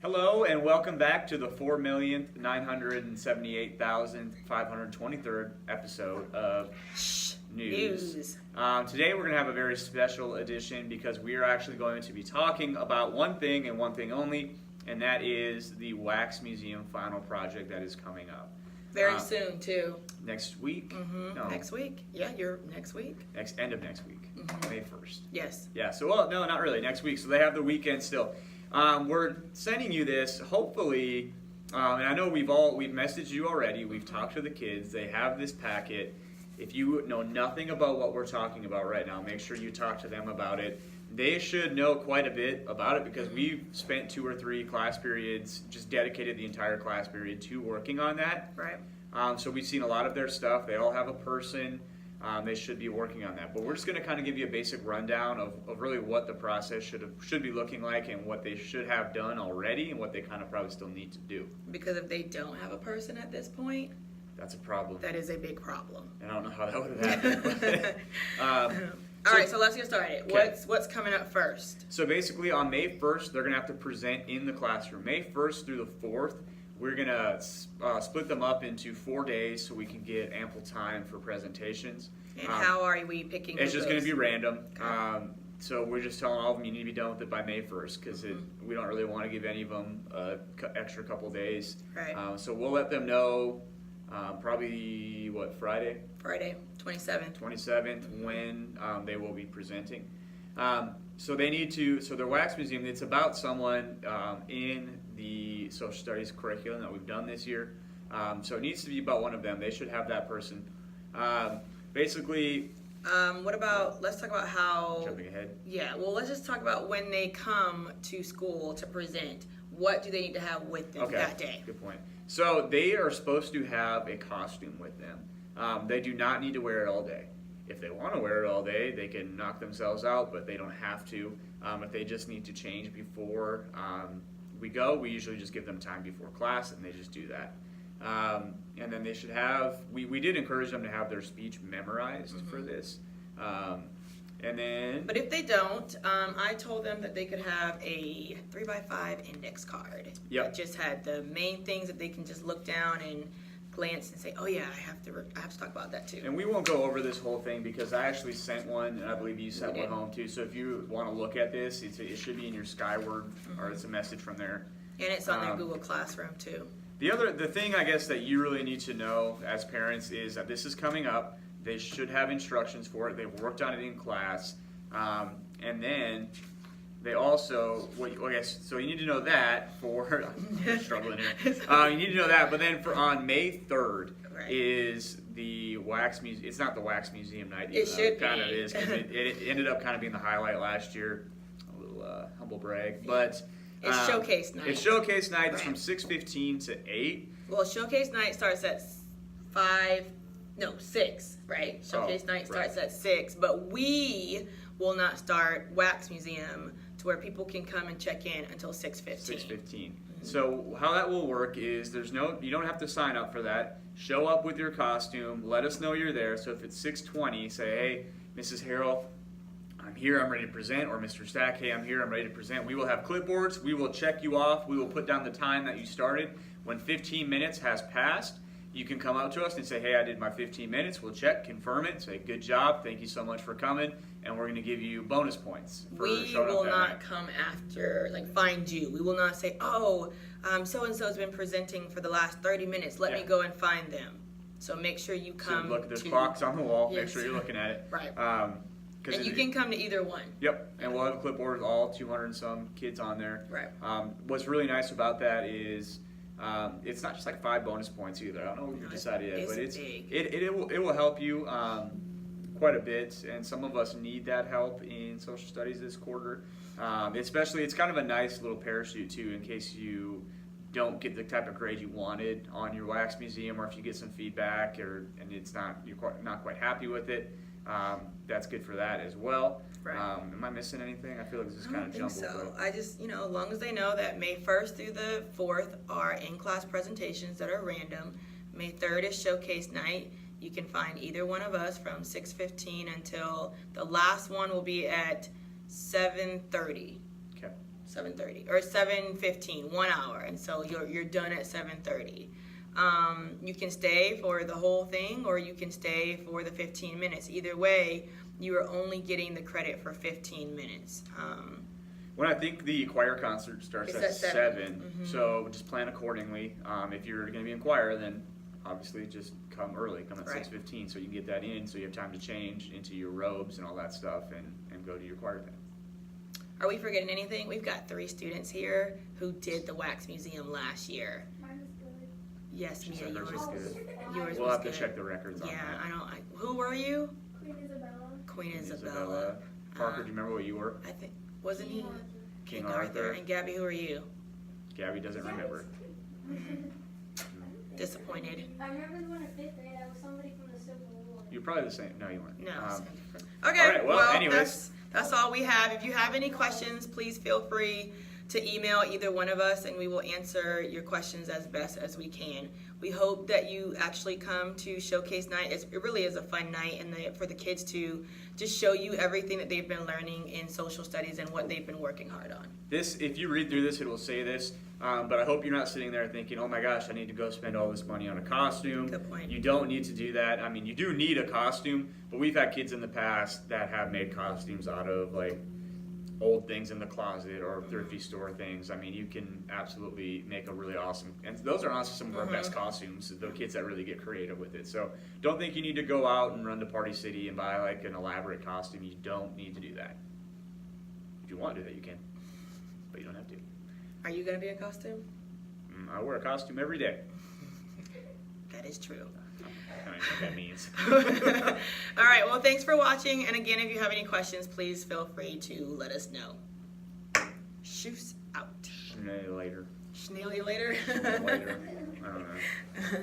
Hello and welcome back to the 4,978,523rd episode of News. Today we're going to have a very special edition because we are actually going to be talking about one thing and one thing only, and that is the Wax Museum final project that is coming up. Very soon, too. Next week? No. Next week. Yeah, you're next week. End of next week. May 1st. Yes. Yeah, so, well, no, not really. Next week. So they have the weekend still. We're sending you this, hopefully, and I know we've messaged you already. We've talked to the kids. They have this packet. If you know nothing about what we're talking about right now, make sure you talk to them about it. They should know quite a bit about it because we've spent 2 or 3 class periods, just dedicated the entire class period to working on that. Right. So we've seen a lot of their stuff. They all have a person. They should be working on that. But we're just going to kind of give you a basic rundown of really what the process should be looking like and what they should have done already and what they kind of probably still need to do. Because if they don't have a person at this point, that's a problem. That is a big problem. And I don't know how that would have happened. All right, so let's get started. Okay. What's coming up first? So basically on May 1st, they're going to have to present in the classroom. May 1st through the 4th, we're going to split them up into 4 days so we can get ample time for presentations. And how are we picking? It's just going to be random. Okay. So we're just telling all of them you need to be done with it by May 1st because we don't really want to give any of them an extra couple days. Right. So we'll let them know probably, Friday? Friday, 27th. 27th when they will be presenting. So they need to, so their Wax Museum, it's about someone in the social studies curriculum that we've done this year. So it needs to be about one of them. They should have that person. Basically, let's talk about how... Jumping ahead. Yeah, well, let's just talk about when they come to school to present. What do they need to have with them that day? Good point. So they are supposed to have a costume with them. They do not need to wear it all day. If they want to wear it all day, they can knock themselves out, but they don't have to. If they just need to change before we go, we usually just give them time before class, and they just do that. And then they should have, we did encourage them to have their speech memorized for this. And then... But if they don't, I told them that they could have a 3x5 index card. Yep. That just had the main things that they can just look down and glance and say, oh yeah, I have to talk about that too. And we won't go over this whole thing because I actually sent one, and I believe you sent one home too. So if you want to look at this, it should be in your Skyward, or it's a message from there. And it's on their Google Classroom too. The thing I guess that you really need to know as parents is that this is coming up. They should have instructions for it. They've worked on it in class. And then they also, so you need to know that for, I'm struggling here. You need to know that, but then on May 3rd is the Wax Museum. It's not the Wax Museum night. It should be. Kind of is, because it ended up kind of being the highlight last year. A little humble brag, but... It's showcase night. It's showcase night. It's from 6:15 to 8. Well, showcase night starts at 6, right? Showcase night starts at 6, but we will not start Wax Museum to where people can come and check in until 6:15. 6:15. So how that will work is you don't have to sign up for that. Show up with your costume. Let us know you're there. So if it's 6:20, say, hey, Mrs. Harrell, I'm here, I'm ready to present, or Mr. Stack, hey, I'm here, I'm ready to present. We will have clipboards, we will check you off, we will put down the time that you started. When 15 minutes has passed, you can come up to us and say, hey, I did my 15 minutes, we'll check, confirm it, say, good job, thank you so much for coming, and we're going to give you bonus points for we showing up will that not night. come after, find you. We will not say, so-and-so's been presenting for the last 30 minutes, let me go and find them. So make sure you come So look, there's clocks on the wall, Yes. make sure you're looking at it. Right. And you can come to either one. Yep, and we'll have a clipboard, all 200 and some kids on there. Right. What's really nice about that is it's not just 5 bonus points either. I don't know what you decided yet, but it will help you quite a bit, and some of us need that help in social studies this quarter. Especially, it's kind of a nice little parachute too, in case you don't get the type of grade you wanted on your Wax Museum, or if you get some feedback and you're not quite happy with it. That's good for that as well. Right. Am I missing anything? I feel like this is kind of jumbled. So. I just, as long as they know that May 1st through the 4th are in-class presentations that are random. May 3rd is showcase night. You can find either one of us from 6:15 until the last one will be at 7:30. Okay. 7:30 or 7:15, 1 hour, and so you're done at 7:30. You can stay for the whole thing, or you can stay for the 15 minutes. Either way, you are only getting the credit for 15 minutes. When I think the choir concert starts It's at at 7. 7, Mhm. so just plan accordingly. If you're going to be in choir, then obviously just come early, come at Right. 6:15, so you can get that in, so you have time to change into your robes and all that stuff, and go to your choir thing. Are we forgetting anything? We've got 3 students here who did the Wax Museum last year. Mine was good. Yes, She Mia, said hers yours was was good. yours We'll was have to good. check the records on Yeah, that. who were you? Queen Isabella. Queen Queen Isabella. Parker, do you remember what you were? I think wasn't he King Arthur? Arthur. And Gabby, who are you? Gabby doesn't remember. Disappointed. I remember the one in 5th grade. I was somebody from the Civil War. You're probably the same. No, you weren't. No. Um, Okay. all right, well, anyways. that's all we have. If you have any questions, please feel free to email either one of us, and we will answer your questions as best as we can. We hope that you actually come to Showcase Night. It really is a fun night, and for the kids to just show you everything that they've been learning in social studies and what they've been working hard on. This, if you read through this, it will say this, but I hope you're not sitting there thinking, oh my gosh, I need to go spend all this money on a costume. Good point. You don't need to do that. I mean, you do need a costume, but we've had kids in the past that have made costumes out of like old things in the closet or thrifty store things. I mean, you can absolutely make a really awesome, and those are honestly some of our best costumes, the kids that really get creative with it. So don't think you need to go out and run to Party City and buy like an elaborate costume. You don't need to do that. If you want to do that, you can, but you don't have to. Are you going to be in costume? I wear a costume every day. That is true. I don't know what that means. All right, well, thanks for watching. And again, if you have any questions, please feel free to let us know. Shoes out. Later. Schnell you later. Later. I don't know.